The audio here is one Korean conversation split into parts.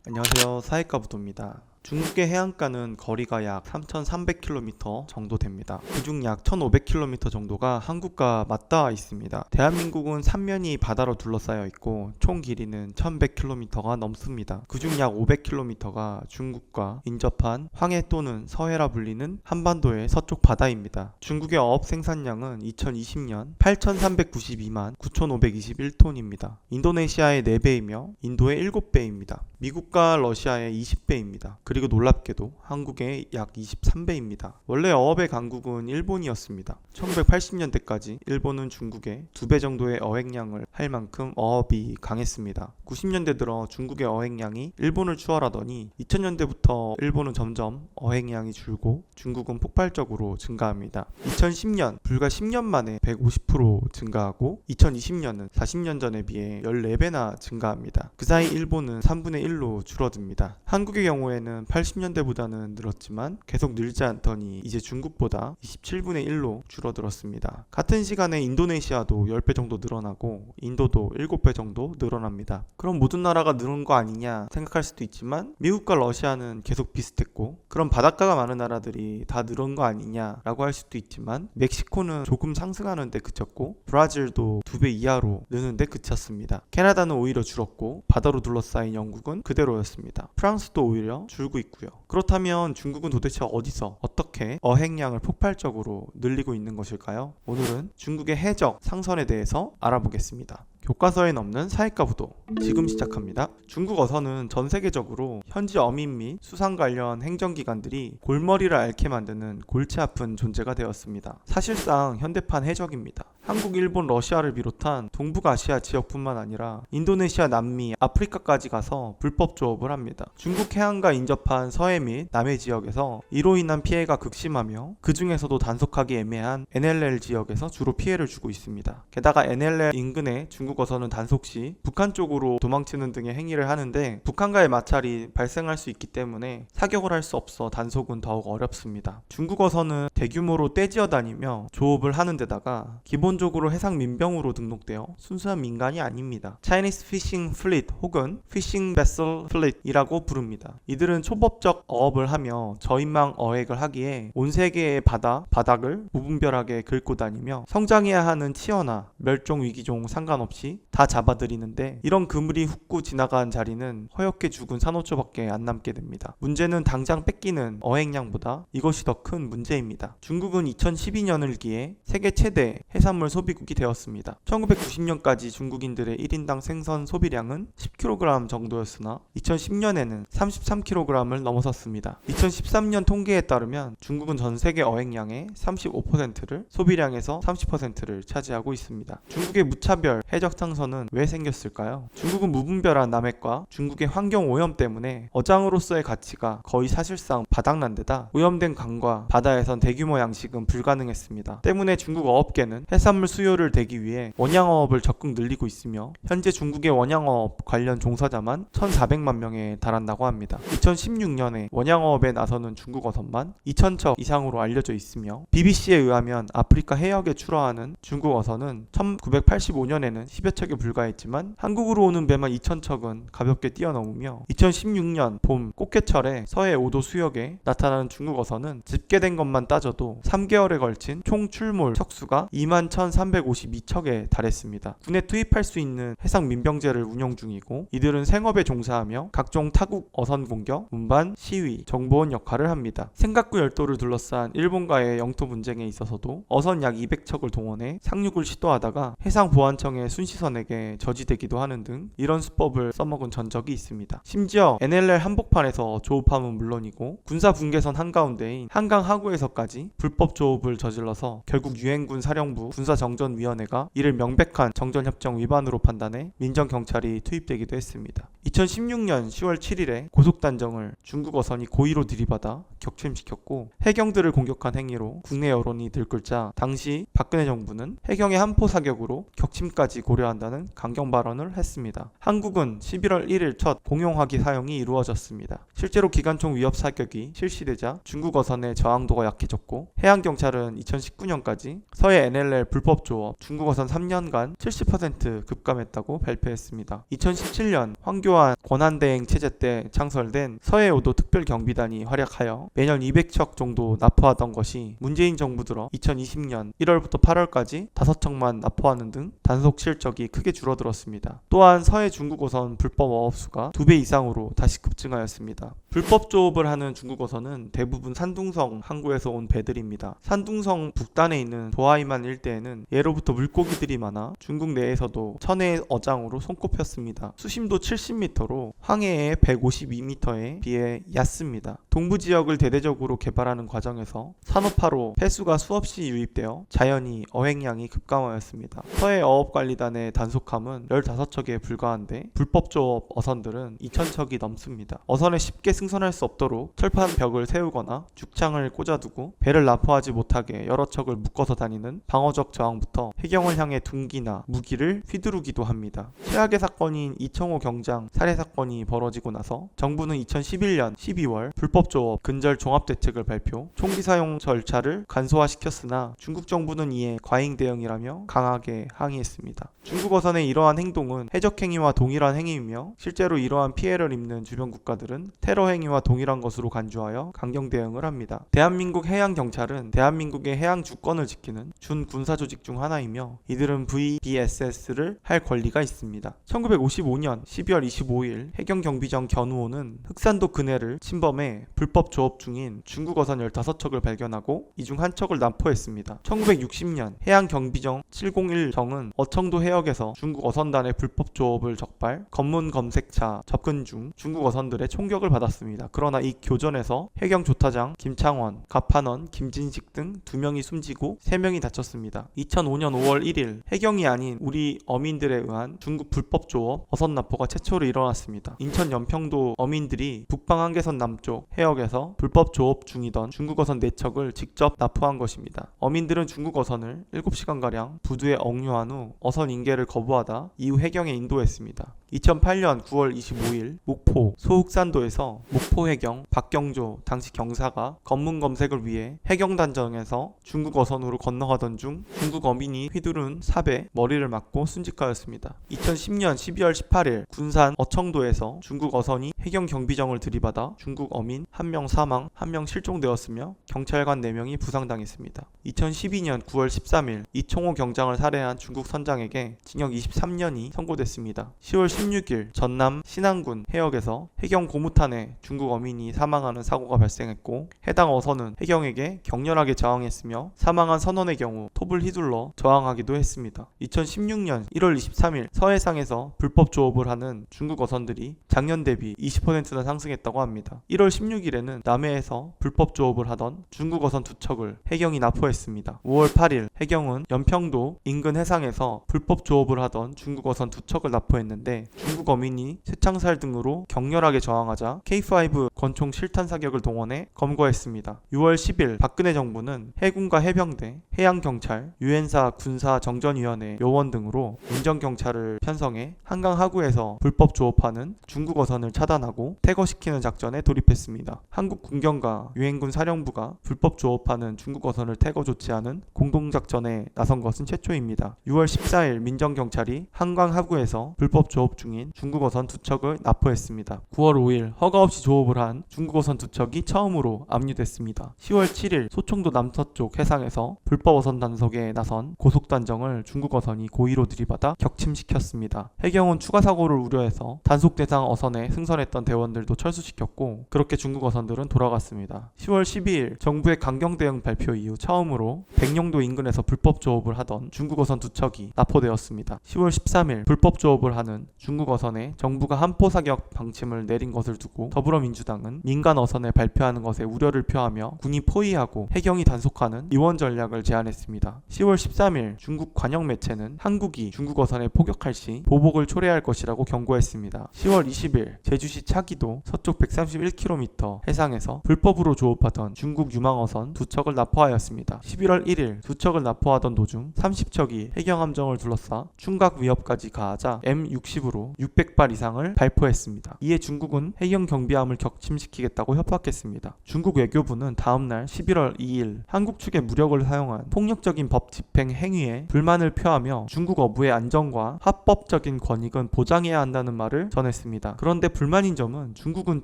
안녕하세요. 사회과 부도입니다. 중국의 해안가는 거리가 약 3,300km 정도 됩니다. 그중 약 1,500km 정도가 한국과 맞닿아 있습니다. 대한민국은 삼면이 바다로 둘러싸여 있고 총 길이는 1,100km가 넘습니다. 그중 약 500km가 중국과 인접한 황해 또는 서해라 불리는 한반도의 서쪽 바다입니다. 중국의 어업 생산량은 2020년 8,392만 9,521톤입니다. 인도네시아의 4배이며 인도의 7배입니다. 미국과 러시아의 20배입니다. 그리고 놀랍게도 한국의 약 23배입니다. 원래 어업의 강국은 일본이었습니다. 1980년대까지 일본은 중국의 2배 정도의 어획량을 할 만큼 어업이 강했습니다. 90년대 들어 중국의 어획량이 일본을 추월하더니 2000년대부터 일본은 점점 어획량이 줄고 중국은 폭발적으로 증가합니다. 2010년 불과 10년 만에 150% 증가하고 2020년은 40년 전에 비해 14배나 증가합니다. 그 사이 일본은 3분의 1로 줄어듭니다. 한국의 경우에는 80년대보다는 늘었지만 계속 늘지 않더니 이제 중국보다 27분의 1로 줄어들었습니다. 같은 시간에 인도네시아도 10배 정도 늘어나고 인도도 7배 정도 늘어납니다. 그럼 모든 나라가 늘은 거 아니냐 생각할 수도 있지만 미국과 러시아는 계속 비슷했고 그럼 바닷가가 많은 나라들이 다 늘은 거 아니냐 라고 할 수도 있지만 멕시코는 조금 상승하는 데 그쳤고 브라질도 2배 이하로 느는 데 그쳤습니다. 캐나다는 오히려 줄었고 바다로 둘러싸인 영국은 그대로였습니다. 프랑스도 오히려 줄고 있고요. 그렇다면 중국은 도대체 어디서 어떻게 어획량을 폭발적으로 늘리고 있는 것일까요? 오늘은 중국의 해적 상선에 대해서 알아보겠습니다. 교과서엔 없는 사회과 부도 지금 시작합니다. 중국 어선은 전 세계적으로 현지 어민 및 수상 관련 행정기관들이 골머리를 앓게 만드는 골치 아픈 존재가 되었습니다. 사실상 현대판 해적입니다. 한국, 일본, 러시아를 비롯한 동북아시아 지역뿐만 아니라 인도네시아, 남미, 아프리카까지 가서 불법 조업을 합니다. 중국 해안과 인접한 서해 및 남해 지역에서 이로 인한 피해가 극심하며 그 중에서도 단속하기 애매한 NLL 지역에서 주로 피해를 주고 있습니다. 게다가 NLL 인근에 중국 어선은 단속 시 북한 쪽으로 도망치는 등의 행위를 하는데 북한과의 마찰이 발생할 수 있기 때문에 사격을 할 수 없어 단속은 더욱 어렵습니다. 중국 어선은 대규모로 떼지어 다니며 조업을 하는 데다가 기본적으로 해상 민병으로 등록되어 순수한 민간이 아닙니다. Chinese Fishing Fleet 혹은 Fishing Vessel Fleet이라고 부릅니다. 이들은 초법적 어업을 하며 저인망 어획을 하기에 온 세계의 바닥을 무분별하게 긁고 다니며 성장해야 하는 치어나 멸종 위기종 상관없이 다 잡아들이는데 이런 그물이 훅고 지나간 자리는 허옇게 죽은 산호초밖에 안 남게 됩니다. 문제는 당장 뺏기는 어획량보다 이것이 더 큰 문제입니다. 중국은 2012년을 기해 세계 최대 해산물 소비국이 되었습니다. 1990년까지 중국인들의 1인당 생선 소비량은 10kg 정도였으나 2010년에는 33kg을 넘어섰습니다. 2013년 통계에 따르면 중국은 전 세계 어획량의 35%를 소비량에서 30%를 차지하고 있습니다. 중국의 무차별 해적 상선은 왜 생겼을까요? 중국은 무분별한 남핵과 중국의 환경 오염 때문에 어장으로서의 가치가 거의 사실상 바닥난 데다 오염된 강과 바다에선 대규모 양식은 불가능했습니다. 때문에 중국 어업계는 해산물 수요를 대기 위해 원양어업을 적극 늘리고 있으며 현재 중국의 원양어업 관련 종사자만 1,400만 명에 달한다고 합니다. 2016년에 원양어업에 나서는 중국 어선만 2,000척 이상으로 알려져 있으며 BBC에 의하면 아프리카 해역에 출어하는 중국 어선은 1985년에는 10여 척에 불과했지만 한국으로 오는 배만 2,000척은 가볍게 뛰어넘으며 2016년 봄 꽃게철에 서해 5도 수역에 나타나는 중국 어선은 집계된 것만 따져도 3개월에 걸친 총 출몰 척수가 21,352척에 달했습니다. 군에 투입할 수 있는 해상 민병제를 운영 중이고 이들은 생업에 종사하며 각종 타국 어선 공격, 운반, 시위, 정보원 역할을 합니다. 생각구 열도를 둘러싼 일본과의 영토 분쟁에 있어서도 어선 약 200척을 동원해 상륙을 시도하다가 해상보안청의 순시선에게 저지되기도 하는 등 이런 수법을 써먹은 전적이 있습니다. 심지어 NLL 한복판에서 조업함은 물론이고 군사 분계선 한가운데인 한강 하구에서까지 불법 조업을 저질러서 결국 유엔군 사령부 군사정전위원회가 이를 명백한 정전협정 위반으로 판단해 민정경찰이 투입되기도 했습니다. 2016년 10월 7일에 고속단정을 중국 어선이 고의로 들이받아 격침시켰고 해경들을 공격한 행위로 국내 여론이 들끓자 당시 박근혜 정부는 해경의 한포 사격으로 격침까지 고려 고려한다는 강경 발언을 했습니다. 한국은 11월 1일 첫 공용화기 사용이 이루어졌습니다. 실제로 기관총 위협 사격이 실시되자 중국 어선의 저항도가 약해졌고 해양경찰은 2019년까지 서해 NLL 불법 조업 중국 어선 3년간 70% 급감했다고 발표했습니다. 2017년 황교안 권한대행 체제 때 창설된 서해 5도 특별경비단이 활약하여 매년 200척 정도 납포하던 것이 문재인 정부 들어 2020년 1월부터 8월까지 5척만 납포하는 등 단속 실적이 크게 줄어들었습니다. 또한 서해 중국 어선 불법 어업수가 2배 이상으로 다시 급증하였습니다. 불법 조업을 하는 중국 어선은 대부분 산둥성 항구에서 온 배들입니다. 산둥성 북단에 있는 도하이만 일대에는 예로부터 물고기들이 많아 중국 내에서도 천혜의 어장으로 손꼽혔습니다. 수심도 70m로 황해의 152m에 비해 얕습니다. 동부 지역을 대대적으로 개발하는 과정에서 산업화로 폐수가 수없이 유입되어 자연히 어획량이 급감하였습니다. 서해 어업관리단의 단속함은 15척에 불과한데 불법 조업 어선들은 2,000척이 넘습니다. 어선에 쉽게 승선할 수 없도록 철판 벽을 세우거나 죽창을 꽂아두고 배를 납포하지 못하게 여러 척을 묶어서 다니는 방어적 저항부터 해경을 향해 둔기나 무기를 휘두르기도 합니다. 최악의 사건인 이청호 경장 살해 사건이 벌어지고 나서 정부는 2011년 12월 불법 조업 근절 종합대책을 발표, 총기 사용 절차를 간소화시켰으나 중국 정부는 이에 과잉 대응이라며 강하게 항의했습니다. 중국 어선의 이러한 행동은 해적 행위와 동일한 행위이며 실제로 이러한 피해를 입는 주변 국가들은 테러 행위와 동일한 것으로 간주하여 강경 대응을 합니다. 대한민국 해양경찰은 대한민국의 해양 주권을 지키는 준군사 조직 중 하나이며 이들은 VBSS를 할 권리가 있습니다. 1955년 12월 25일 해경경비정 견우호는 흑산도 근해를 침범해 불법 조업 중인 중국 어선 15척을 발견하고 이 중 한 척을 납포했습니다. 1960년 해양경비정 701정은 어청도 해역에서 중국 어선단의 불법 조업을 적발, 검문 검색차 접근 중 중국 어선들의 총격을 받았습니다. 그러나 이 교전에서 해경조타장 김창원, 갑판원, 김진식 등 2명이 숨지고 3명이 다쳤습니다. 2005년 5월 1일 해경이 아닌 우리 어민들에 의한 중국 불법 조업 어선 납포가 최초로 일어났습니다. 인천 연평도 어민들이 북방 한계선 남쪽 해역에서 불법 조업 중이던 중국 어선 4척을 직접 납포한 것입니다. 어민들은 중국 어선을 7시간가량 부두에 억류한 후 어선 인계를 거부하다 이후 해경에 인도했습니다. 2008년 9월 25일 목포 소흑산도에서 목포 해경 박경조 당시 경사가 검문 검색을 위해 해경단정에서 중국 어선으로 건너가던 중 중국 어민이 휘두른 삽에 머리를 맞고 순직하였습니다. 2010년 12월 18일 군산 어청도에서 중국 어선이 해경 경비정을 들이받아 중국 어민 1명 사망, 1명 실종되었으며 경찰관 4명이 부상당했습니다. 2012년 9월 13일 이청호 경장을 살해한 중국 선장에게 징역 23년이 선고됐습니다. 10월 16일 전남 신안군 해역에서 해경 고무탄에 중국 어민이 사망하는 사고가 발생했고 해당 어선은 해경에게 격렬하게 저항했으며 사망한 선원의 경우 톱을 휘둘러 저항하기도 했습니다. 2016년 1월 23일 서해상에서 불법 조업을 하는 중국 어선들이 작년 대비 20%나 상승했다고 합니다. 1월 16일에는 남해에서 불법 조업을 하던 중국 어선 2척을 해경이 납포했습니다. 5월 8일 해경은 연평도 인근 해상에서 불법 조업을 하던 중국 어선 2척을 납포했는데 중국 어민이 쇠창살 등으로 격렬하게 저항하자 K5 권총 실탄 사격을 동원해 검거했습니다. 6월 10일 박근혜 정부는 해군과 해병대, 해양경찰, 유엔사 군사정전위원회 요원 등으로 운전경찰을 편성해 한강 하구에서 불법 조업하는 중국 어선을 차단하고 퇴거시키는 작전에 돌입했습니다. 한국 군경과 유엔군 사령부가 불법 조업하는 중국 어선을 퇴거 조치하는 공동작전에 나선 것은 최초입니다. 6월 14일 민정경찰이 한강 하구에서 불법 조업 중인 중국 어선 2척을 납포했습니다. 9월 5일 허가 없이 조업을 한 중국 어선 2척이 처음으로 압류됐습니다. 10월 7일 소총도 남서쪽 해상에서 불법 어선 단속에 나선 고속단정을 중국 어선이 고의로 들이받아 격침시켰습니다. 해경은 추가 사고를 우려해서 단속 대상 어선에 승선했던 대원들도 철수시켰고 그렇게 중국 어선들은 돌아갔습니다. 10월 12일 정부의 강경 대응 발표 이후 처음으로 백령도 인근에서 불법 조업을 하던 중국 어선 2척이 납포되었습니다. 10월 13일 불법 조업을 하는 중국 어선에 정부가 함포 사격 방침을 내린 것을 두고 더불어민주당은 민간 어선에 발표하는 것에 우려를 표하며 군이 포위하고 해경이 단속하는 이원 전략을 제안했습니다. 10월 13일 중국 관영 매체는 한국이 중국 어선에 포격할 시 보복을 초래할 것이라고 경고했습니다. 10월 20일 제주시 차기도 서쪽 131km 해상에서 불법으로 조업하던 중국 유망어선 2척을 납포하였습니다. 11월 1일 2척을 납포하던 도중 30척이 해경함정을 둘러싸 둘러싸 충각 위협까지 가하자 M60으로 600발 이상을 발포했습니다. 이에 중국은 해경 경비함을 격침시키겠다고 협박했습니다. 중국 외교부는 다음날 11월 2일 한국 측의 무력을 사용한 폭력적인 법 집행 행위에 불만을 표하며 중국 어부의 안전과 합법적인 권익은 보장해야 한다는 말을 전했습니다. 그런데 불만인 점은 중국은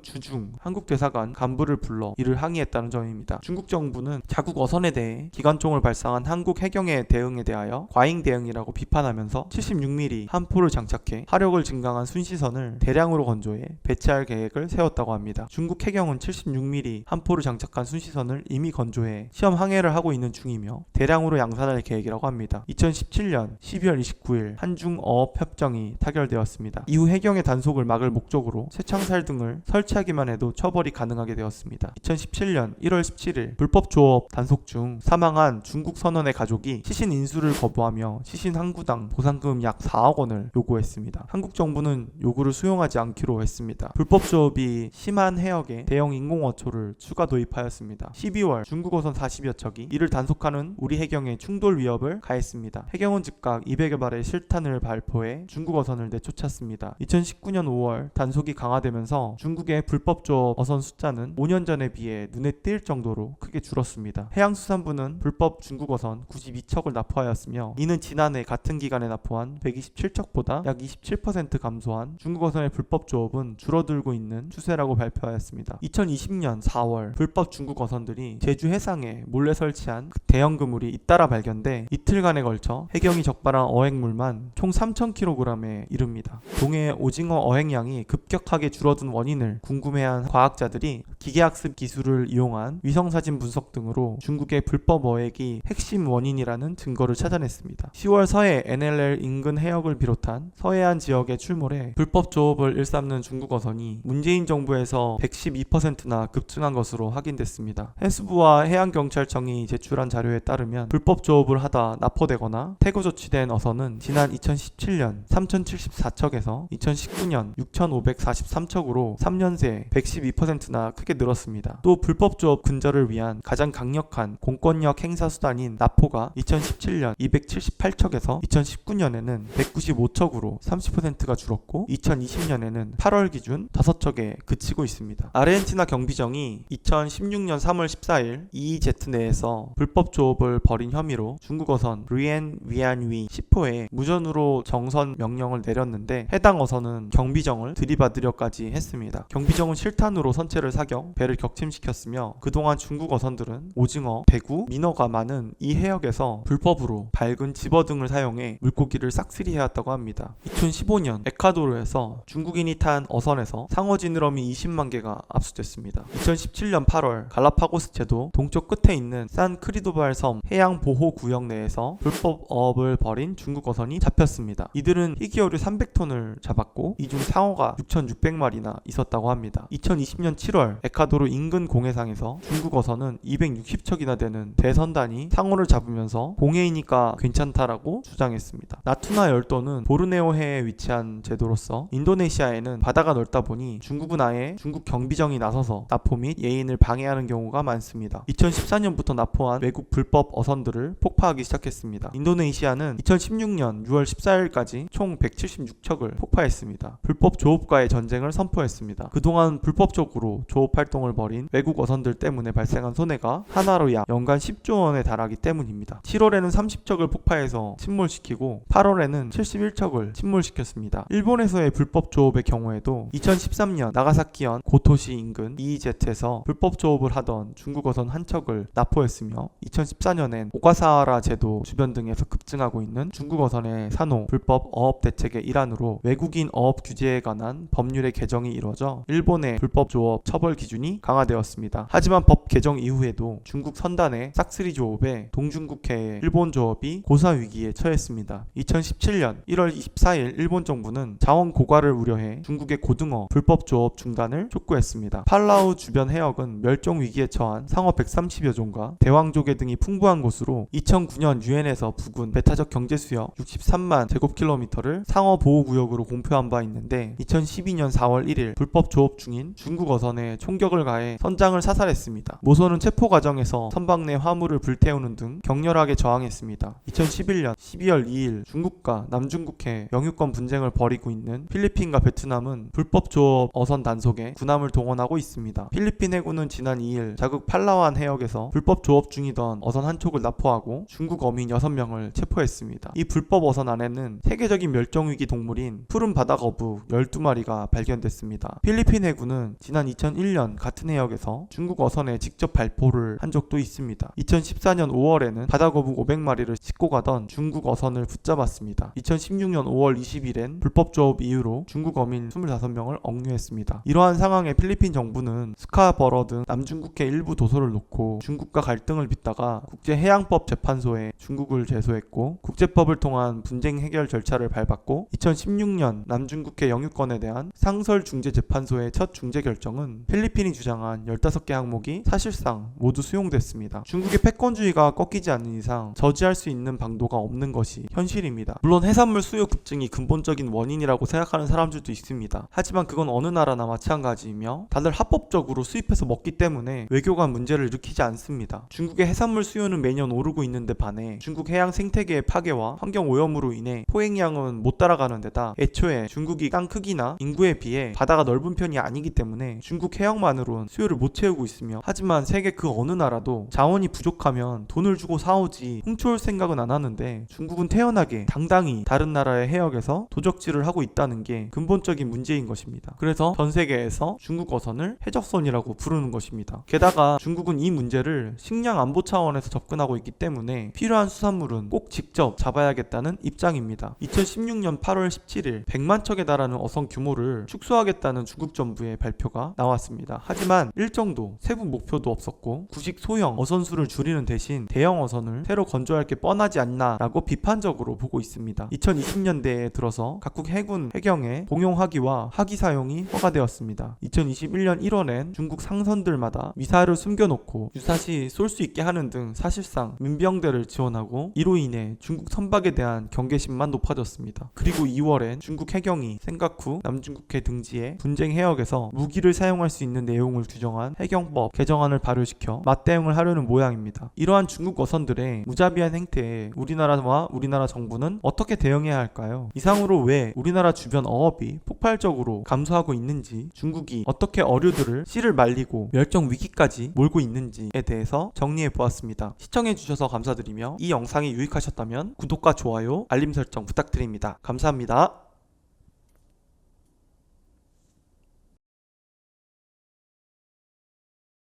주중 한국 대사관 간부를 불러 이를 항의했다는 점입니다. 중국 정부는 자국 어선에 대해 기관총을 발사한 한국 해경의 대응에 대하여 과잉 대응이라고 비판하면서 76mm 함포를 장착해 화력을 증강한 순시선을 대량으로 건조해 배치할 계획을 세웠다고 합니다. 중국 해경은 76mm 함포를 장착한 순시선을 이미 건조해 시험 항해를 하고 있는 중이며 대량으로 양산할 계획이라고 합니다. 2017년 12월 29일 한중 어업 협정이 타결되었습니다. 이후 해경의 단속을 막을 목적으로 쇠창살 등을 설치하기만 해도 처벌이 가능하게 되었습니다. 2017년 1월 17일 불법 조업 단속 중 사망한 중국 선원의 가족이 시신 인수를 거부하며 시신 한 구당 보상금 약 4억 원을 요구했습니다. 한국 정부는 요구를 수용하지 않기로 했습니다. 불법 조업이 심한 해역에 대형 인공어초를 추가 도입하였습니다. 12월 중국 어선 40여 척이 이를 단속하는 우리 해경에 충돌 위협을 가했습니다. 해경은 즉각 200여 발의 실탄을 발포해 중국 어선을 내쫓았습니다. 2019년 5월 단속이 강화되면서 중국의 불법 조업 어선 숫자는 5년 전에 비해 눈에 띌 정도로 크게 줄었습니다. 해양수산부는 불법 중국 어선 92척을 납포하였으며 이는 지난해 같은 기간에 납포한 127척보다 약 27% 감소한 중국 어선의 불법 조업은 줄어들고 있는 추세라고 발표하였습니다. 2020년 4월 불법 중국 어선들이 제주 해상에 몰래 설치한 대형 그물이 잇따라 발견돼 이틀간에 걸쳐 해경이 적발한 어획물만 총 3,000kg에 이릅니다. 동해 오징어 어획량이 급격하게 줄어든 원인을 궁금해한 과학자들이 기계학습 기술을 이용한 위성사진 분석 등으로 중국의 불법 어획이 핵심 원인이라는 증거를 찾아냈습니다. 10월 서해 NLL 인근 해역을 비롯한 서해안 지역에 출몰해 불법 조업을 일삼는 중국 어선이 문재인 정부에서 112%나 급증한 것으로 확인됐습니다. 해수부와 해양경찰청이 제출한 자료에 따르면 불법 조업을 하다 납포되거나 퇴거 조치된 어선은 지난 2017년 3,074척에서 2019년 6,543척으로 3년 새 112%나 크게 늘었습니다. 또 불법 조업 근절을 위한 가장 강력한 공권력 행사 수단인 납포가 2017년 278척에서 2019년에는 195척으로 30%가 줄었고 2020년에는 8월 기준 5척에 그치고 있습니다. 아르헨티나 경비정이 2016년 3월 14일 EEZ 내에서 불법 조업을 벌인 혐의로 중국 어선 르엔 위안위 10호에 무전으로 정선 명령을 내렸는데 해당 어선은 경비정을 들이받으려까지 했습니다. 경비정은 실탄으로 선체를 사격, 배를 격침시켰으며 그동안 중국 어선들은 오징어, 대구, 민어가 많은 이 해역에서 불법으로 밝은 집어 등을 사용해 물고기를 싹쓸이해왔다고 합니다. 2015년 에콰도르에서 중국인이 탄 어선에서 상어 지느러미 20만 개가 압수됐습니다. 2017년 8월 갈라파고스 제도 동쪽 끝에 있는 산 크리도발 섬 해양 보호 구역 내에서 불법 어업을 벌인 중국 어선이 잡혔습니다. 이들은 희귀어류 300톤을 잡았고 이 중 상어가 6,600마리나 있었다고 합니다. 2020년 7월 에콰도르 인근 공해상에서 중국 어선은 260척이나 되는 대선단이 상어를 잡으면서 공해이니까 괜찮다라고 주장했습니다. 나투나 열도는 보르네오해에 위치한 제도로서 인도네시아에는 바다가 넓다 보니 중국은 아예 중국 경비정이 나서서 납포 및 예인을 방해하는 경우가 많습니다. 2014년부터 납포한 외국 불법 어선들을 폭파하기 시작했습니다. 인도네시아는 2016년 6월 14일까지 총 176척을 폭파했습니다. 불법 조업과의 전쟁을 선포했습니다. 그동안 불법적으로 조업 활동을 벌인 외국 어선들 때문에 발생한 손해가 하나로 약 연간 10조 원에 달하기 때문입니다. 7월에는 30척을 폭파해서 침몰시키고 8월에는 71척을 침몰시켰습니다. 일본에서의 불법 조업의 경우에도 2013년 나가사키현 고토시 인근 EEZ에서 불법 조업을 하던 중국 어선 한 척을 납포했으며 2014년엔 오가사와라 제도 주변 등에서 급증하고 있는 중국 어선의 산호 불법 어업 대책의 일환으로 외국인 어업 규제에 관한 법률의 개정이 이루어져 일본의 불법 조업 처벌 기준이 강화되었습니다. 하지만 법 개정 이후에도 중국 선단의 싹쓸이 조업에 동중국해의 일본 조업이 고사 위기에 처했습니다. 2017년 1월 24일 일본 정부는 자원 고갈을 우려해 중국의 고등어 불법 조업 중단을 촉구했습니다. 팔라우 주변 해역은 멸종 위기에 처한 상어 130여 종과 대왕조개 등이 풍부한 곳으로 2009년 유엔에서 부근 배타적 경제수역 63만 제곱킬로미터를 상어보호구역으로 공표한 바 있는데 2012년 4월 1일 불법 조업 중인 중국 어선에 총격을 가해 선장을 사살했습니다. 모선은 체포 과정에서 선박 내 화물을 불태우는 등 격렬하게 저항했습니다. 2011년 12월 2일 중국과 남중국해 영유권 분쟁을 벌이고 있는 필리핀과 베트남은 불법 조업 어선 단속에 군함을 동원하고 있습니다. 필리핀 해군은 지난 2일 자국 팔라완 해역에서 불법 조업 중이던 어선 한 척을 납포하고 중국 어민 6명을 체포했습니다. 이 불법 어선 안에는 세계적인 멸종위기 동물인 푸른 바다거북 12마리가 발견됐습니다. 필리핀 해군은 지난 2001년 같은 해역에서 중국 어선에 직접 발포를 한 적도 있습니다. 2014년 5월에는 바다거북 500마리를 싣고 가던 중국 어선을 붙잡았습니다. 2016년 5월 20일엔 불법 조업 이유로 중국 어민 25명을 억류했습니다. 이러한 상황에 필리핀 정부는 스카버러 등 남중국해 일부 도서를 놓고 중국과 갈등을 빚다가 국제해양법 재판소에 중국을 제소했고 국제법을 통한 분쟁 해결 절차를 밟았고 2016년 남중국해 영유권에 대한 상설중재재판소의 첫 중재 결정은 필리핀이 주장한 15개 항목이 사실상 모두 수용됐습니다. 중국의 패권주의가 꺾이지 않는 이상 저지할 수 있는 방도가 없는 것이 현실입니다. 물론 해산물 수요 급증이 근본적인 원인이라고 생각하는 사람들도 있습니다. 하지만 그건 어느 나라나 마찬가지이며 다들 합법적으로 수입해서 먹기 때문에 외교관 문제를 일으키지 않습니다. 중국의 해산물 수요는 매년 오르고 있는데 반해 중국 해양 생태계의 파괴와 환경 오염으로 인해 포획량은 못 따라가는 데다 애초에 중국이 땅 크기나 인구에 비해 바다가 넓은 편이 아니기 때문에 중국 해역만으로는 수요를 못 채우고 있으며 하지만 세계 그 어느 나라도 자원이 부족하면 돈을 주고 사오지 훔쳐올 생각은 안 하는데 중국은 태연하게 당당히 다른 나라의 해역에서 도적질을 하고 있다는 게 근본적인 문제인 것입니다. 그래서 전 세계에서 중국 어선을 해적선이라고 부르는 것입니다. 게다가 중국은 이 문제를 식량 안보 차원에서 접근하고 있기 때문에 필요한 수산물은 꼭 직접 잡아야겠다는 입장입니다. 2016년 8월 17일 100만 척에 달하는 어선 규모를 축소하겠다는 중국 정부의 발표가 나왔습니다. 하지만 일정도 세부 목표도 없었고 구식 소형 어선 수를 줄이는 대신 대형 어선을 새로 건조할 게 뻔하지 않나라고 비판적으로 보고 있습니다. 2020년대에 들어서 각국 해군 해경에 공용하기와 하기 사용이 허가되었습니다. 2021년 1월엔 중국 상선들마다 미사일을 숨겨놓고 유사시 쏠 수 있게 하는 등 사실상 민병대를 지원하고 이로 인해 중국 선박에 대한 경계심만 높아졌습니다. 그리고 2월엔 중국 해경이 센가쿠 남중국해 등지의 분쟁 해역에서 무기를 사용할 수 있는 내용을 규정한 해경법 개정안을 발효시켜 맞대응을 하려는 모양입니다. 이러한 중국 어선들의 무자비한 행태에 우리나라와 우리나라 정부는 어떻게 대응해야 할까요? 이상으로 왜 우리나라 주변 어업이 폭발적으로 감소하고 있는지, 중국이 어떻게 어류들을 씨를 말리고 멸종 위기까지 몰고 있는지에 대해서 정리해 보았습니다. 시청해 주셔서 감사드리며 이 영상이 유익하셨다면 구독과 좋아요, 알림 설정 부탁드립니다. 감사합니다.